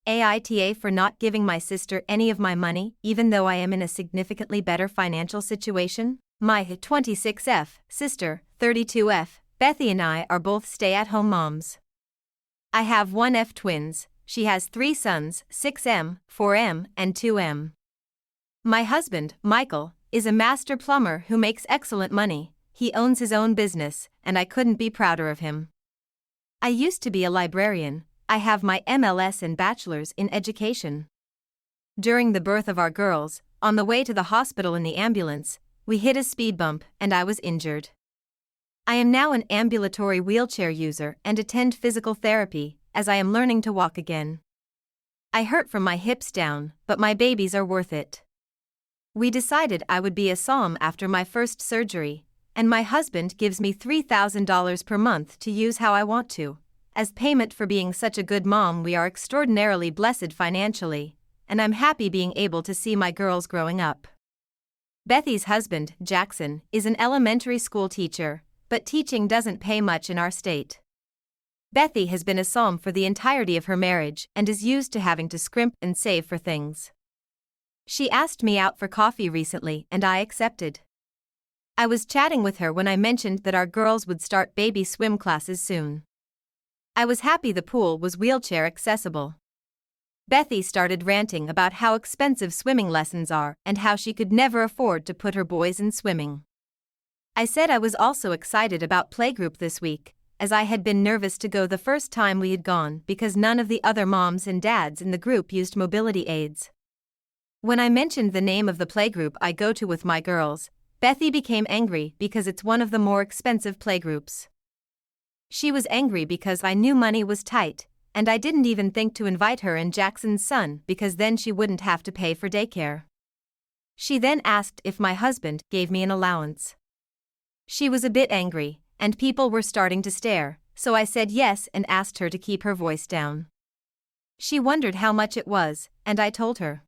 AITA for not giving my sister any of my money even though I am in a significantly better financial situation? My 26F sister, 32F, Bethy and I are both stay-at-home moms. I have 1F twins. She has 3 sons, 6M, 4M, and 2M. My husband, Michael, is a master plumber who makes excellent money. He owns his own business, and I couldn't be prouder of him. I used to be a librarian. I have my MLS and bachelor's in education. During the birth of our girls, on the way to the hospital in the ambulance, we hit a speed bump and I was injured. I am now an ambulatory wheelchair user and attend physical therapy, as I am learning to walk again. I hurt from my hips down, but my babies are worth it. We decided I would be a SOM after my first surgery, and my husband gives me $3,000 per month to use how I want to. As payment for being such a good mom, we are extraordinarily blessed financially, and I'm happy being able to see my girls growing up. Bethy's husband, Jackson, is an elementary school teacher, but teaching doesn't pay much in our state. Bethy has been a SOM for the entirety of her marriage and is used to having to scrimp and save for things. She asked me out for coffee recently and I accepted. I was chatting with her when I mentioned that our girls would start baby swim classes soon. I was happy the pool was wheelchair accessible. Bethy started ranting about how expensive swimming lessons are and how she could never afford to put her boys in swimming. I said I was also excited about playgroup this week, as I had been nervous to go the first time we had gone because none of the other moms and dads in the group used mobility aids. When I mentioned the name of the playgroup I go to with my girls, Bethy became angry because it's one of the more expensive playgroups. She was angry because I knew money was tight, and I didn't even think to invite her and Jackson's son because then she wouldn't have to pay for daycare. She then asked if my husband gave me an allowance. She was a bit angry, and people were starting to stare, so I said yes and asked her to keep her voice down. She wondered how much it was, and I told her.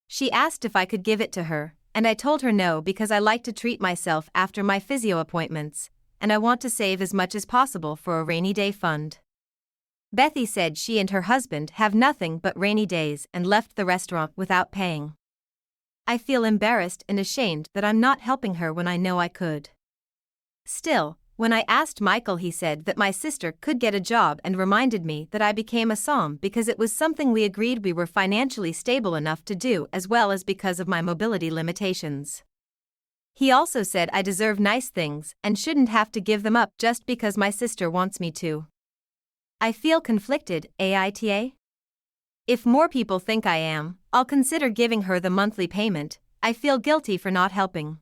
She asked if I could give it to her, and I told her no because I like to treat myself after my physio appointments, and I want to save as much as possible for a rainy day fund. Bethy said she and her husband have nothing but rainy days and left the restaurant without paying. I feel embarrassed and ashamed that I'm not helping her when I know I could. Still, when I asked Michael, he said that my sister could get a job and reminded me that I became a SOM because it was something we agreed we were financially stable enough to do, as well as because of my mobility limitations. He also said I deserve nice things and shouldn't have to give them up just because my sister wants me to. I feel conflicted, AITA? If more people think I am, I'll consider giving her the monthly payment. I feel guilty for not helping.